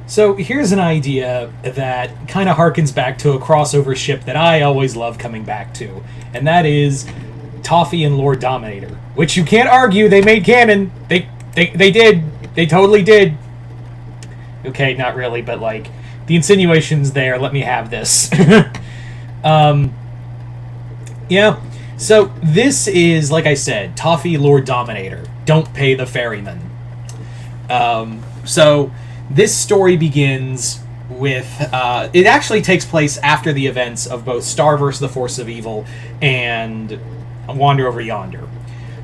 So here's an idea that kind of harkens back to a crossover ship that I always love coming back to, and that is Toffee and Lord Dominator, which you can't argue they made canon. They did. They totally did. Okay, not really, but like the insinuation's there. Let me have this. Yeah. So this is, like I said, Toffee, Lord Dominator. Don't pay the ferryman. So this story begins with... it actually takes place after the events of both Star vs. the Force of Evil and Wander Over Yonder.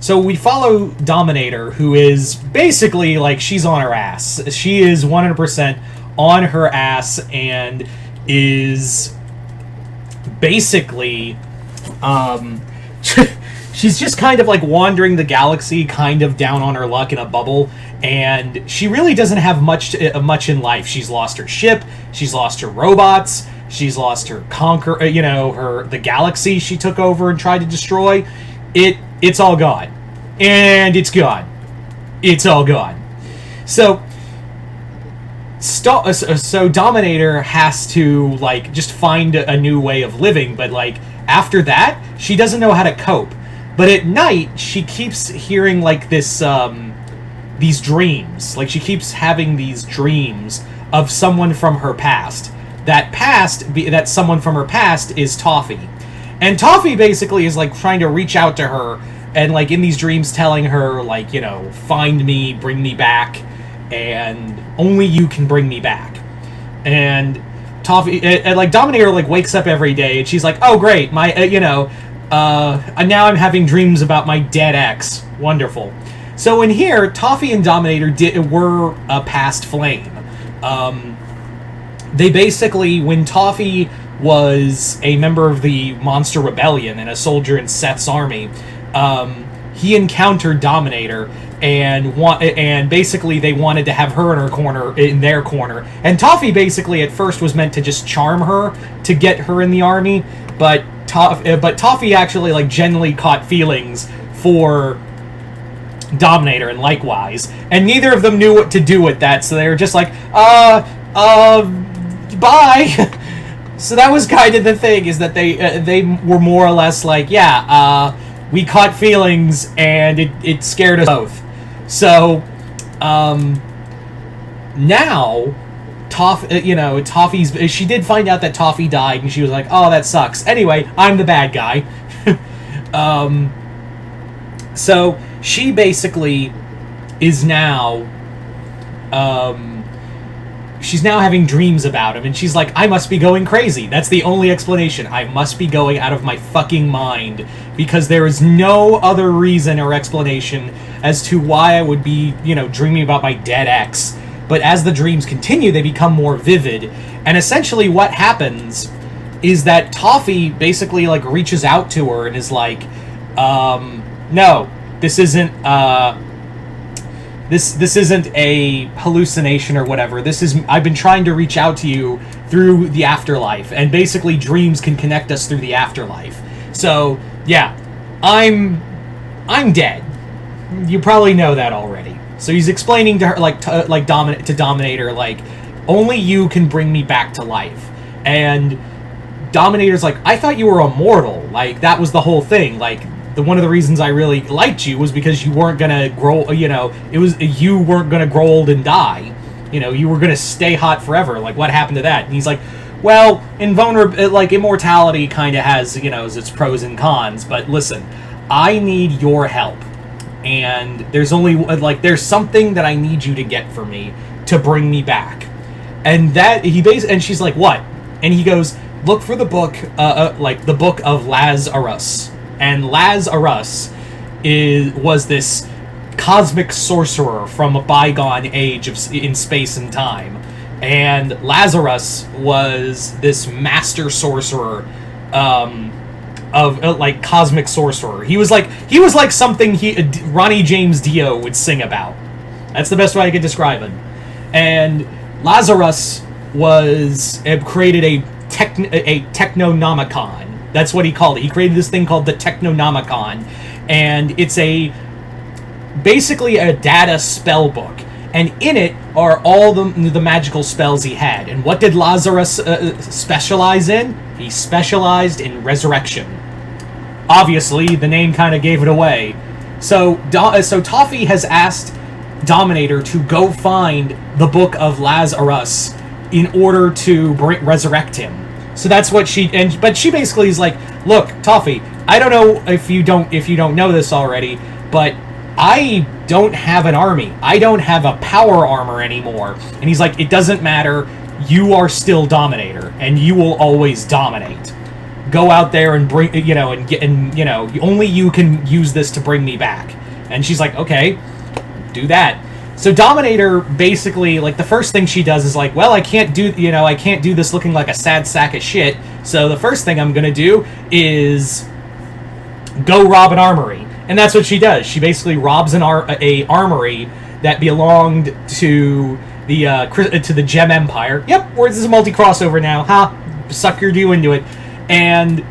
So we follow Dominator, who is basically, like, she's on her ass. She is 100% on her ass and is basically... she's just kind of like wandering the galaxy, kind of down on her luck in a bubble, and she really doesn't have much in life. She's lost her ship, she's lost her robots, she's lost her the galaxy she took over and tried to destroy. It's all gone, and it's gone. It's all gone. So Dominator has to like just find a new way of living, but like after that, she doesn't know how to cope. But at night, she keeps hearing like these dreams. Like she keeps having these dreams of someone from her past. That someone from her past is Toffee. And Toffee basically is like trying to reach out to her and like in these dreams telling her like, you know, find me, bring me back, and only you can bring me back. And Toffee, and like Dominator like wakes up every day and she's like, oh great, my, now I'm having dreams about my dead ex. Wonderful. So in here, Toffee and Dominator were a past flame. They basically, when Toffee was a member of the Monster Rebellion and a soldier in Seth's army, he encountered Dominator, and basically they wanted to have her in their corner. And Toffee basically at first was meant to just charm her to get her in the army, but Toffee actually like genuinely caught feelings for Dominator, and likewise, and neither of them knew what to do with that, so they were just like, bye. So that was kind of the thing, is that they were more or less like, yeah, we caught feelings, and it scared us both. So, now, Toffee's... She did find out that Toffee died, and she was like, oh, that sucks. Anyway, I'm the bad guy. So, she basically is now... she's now having dreams about him, and she's like, I must be going crazy. That's the only explanation. I must be going out of my fucking mind, because there is no other reason or explanation as to why I would be, dreaming about my dead ex. But as the dreams continue, they become more vivid, and essentially what happens is that Toffee basically, like, reaches out to her and is like, no, this isn't, This isn't a hallucination or whatever. I've been trying to reach out to you through the afterlife, and basically dreams can connect us through the afterlife. So, yeah, I'm dead. You probably know that already. So he's explaining to her, to Dominator, like, only you can bring me back to life. And Dominator's like, I thought you were immortal. Like, that was the whole thing. Like, one of the reasons I really liked you was because you weren't gonna grow, you weren't gonna grow old and die. You were gonna stay hot forever. Like, what happened to that? And he's like, well, immortality kind of has, its pros and cons, but listen, I need your help. And there's there's something that I need you to get for me to bring me back. And and she's like, what? And he goes, look for the book, the book of Lazarus. And Lazarus was this cosmic sorcerer from a bygone age in space and time. And Lazarus was this master sorcerer of cosmic sorcerer. He was like something Ronnie James Dio would sing about. That's the best way I could describe him. And Lazarus created a Technonomicon. That's what he called it. He created this thing called the Technonomicon, and it's basically a data spell book. and in it are all the magical spells he had. And what did Lazarus specialize in? He specialized in resurrection. Obviously, the name kind of gave it away. So Toffee has asked Dominator to go find the Book of Lazarus in order to resurrect him. So that's what but she basically is like, look, Toffee, I don't know if you don't know this already, but I don't have an army. I don't have a power armor anymore. And he's like, it doesn't matter. You are still Dominator, and you will always dominate. Go out there and bring, only you can use this to bring me back. And she's like, okay, do that. So Dominator basically, like, the first thing she does is like, well, I can't do this looking like a sad sack of shit. So the first thing I'm gonna do is go rob an armory. And that's what she does. She basically robs a armory that belonged to the Gem Empire. Yep, this is a multi-crossover now. Ha, suckered you into it. And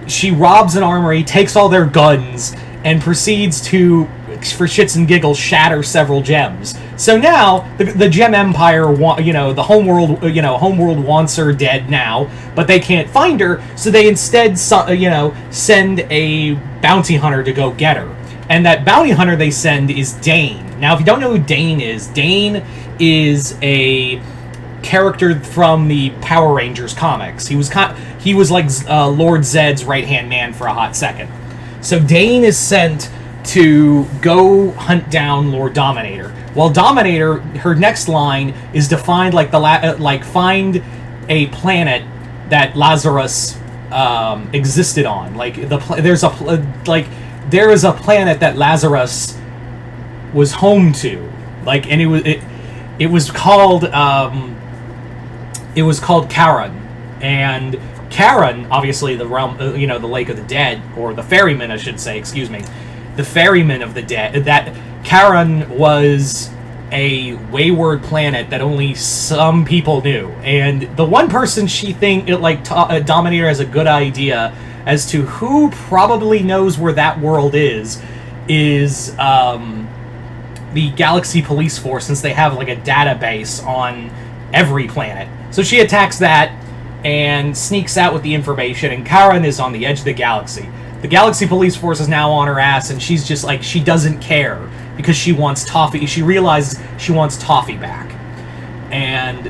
she robs an armory, takes all their guns, and proceeds to, for shits and giggles, shatter several gems. So now the Gem Empire, the homeworld wants her dead now, but they can't find her, so they instead, send a bounty hunter to go get her. And that bounty hunter they send is Dane. Now, if you don't know who Dane is a character from the Power Rangers comics. He was like Lord Zedd's right-hand man for a hot second. So Dane is sent to go hunt down Lord Dominator. While Dominator, her next line is to find find a planet that Lazarus existed on. There is a planet that Lazarus was home to. It was called Charon. And Charon, obviously the realm, the Lake of the Dead, or the Ferryman, I should say, excuse me. The Ferryman of the Dead. That Charon was a wayward planet that only some people knew. And the one person Dominator has a good idea as to who probably knows where that world is the Galaxy Police Force, since they have like a database on every planet. So she attacks that and sneaks out with the information, and Charon is on the edge of the galaxy. The Galaxy Police Force is now on her ass, and she's just like, she doesn't care because she wants Toffee. She realizes she wants Toffee back. And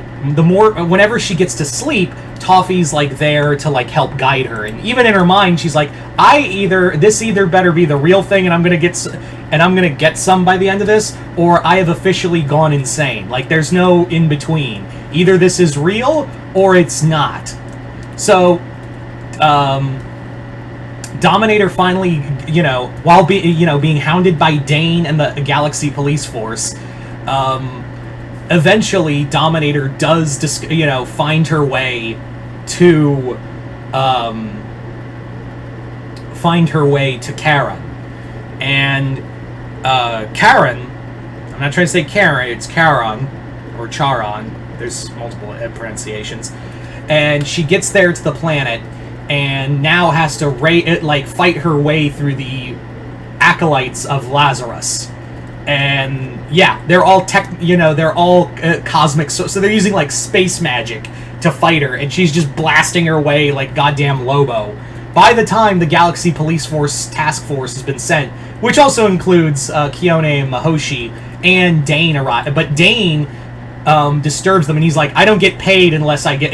whenever she gets to sleep, Toffee's like there to like help guide her. And even in her mind, she's like, this either better be the real thing, and I'm gonna get some by the end of this, or I have officially gone insane. Like, there's no in between. Either this is real or it's not. So, Dominator finally, while being hounded by Dane and the Galaxy Police Force, eventually Dominator does find her way to Charon. And Charon, I'm not trying to say Karen, it's Charon or Charon. There's multiple pronunciations. And she gets there to the planet and now has to fight her way through the acolytes of Lazarus. And yeah, they're all cosmic, so they're using like space magic to fight her, and she's just blasting her way like goddamn Lobo. By the time the Galaxy Police Force task force has been sent, which also includes Kione and Mahoshi and Dane arrive, but Dane disturbs them, and he's like, I don't get paid unless I get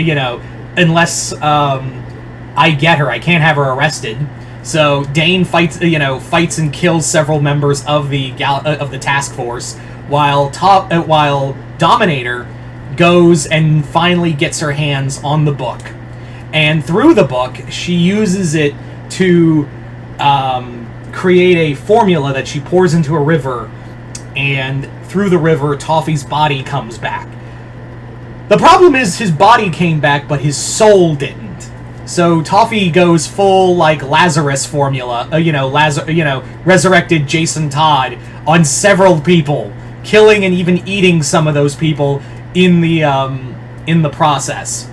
I get her. I can't have her arrested. So Dane fights and kills several members of the task force, while Dominator goes and finally gets her hands on the book. And through the book, she uses it to create a formula that she pours into a river, and through the river, Toffee's body comes back. The problem is his body came back, but his soul didn't. So Toffee goes full like Lazarus formula, resurrected Jason Todd on several people, killing and even eating some of those people in the process.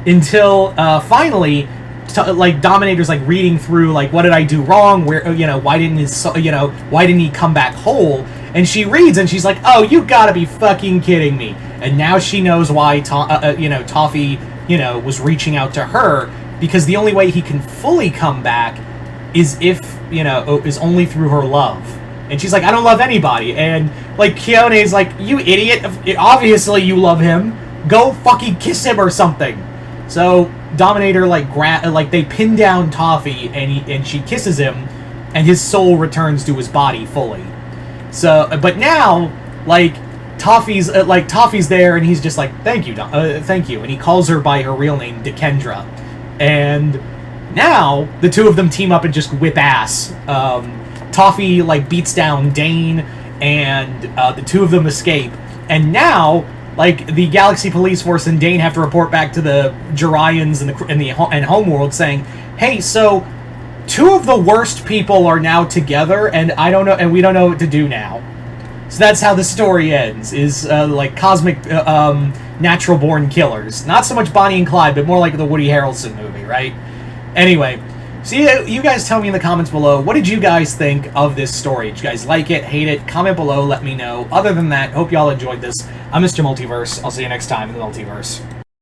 Until finally, Dominator's like reading through like, what did I do wrong? Where why didn't he come back whole? And she reads, and she's like, oh, you gotta be fucking kidding me. And now she knows why, Toffee, was reaching out to her, because the only way he can fully come back is if, is only through her love. And she's like, I don't love anybody. And, like, Kyone's like, you idiot. Obviously you love him. Go fucking kiss him or something. So, Dominator, they pin down Toffee, and she kisses him, and his soul returns to his body fully. So, but now, Toffee's there, and he's just like, thank you, thank you. And he calls her by her real name, Dekendra. And now, the two of them team up and just whip ass. Toffee, beats down Dane, and the two of them escape. And now, the Galaxy Police Force and Dane have to report back to the Jarians and Homeworld saying, hey, so two of the worst people are now together, and we don't know what to do now. So that's how the story ends, is cosmic natural born killers. Not so much Bonnie and Clyde, but more like the Woody Harrelson movie, right? Anyway, so you guys tell me in the comments below, what did you guys think of this story? Did you guys like it, hate it? Comment below, let me know. Other than that, hope y'all enjoyed this. I'm Mr. Multiverse. I'll see you next time in the Multiverse.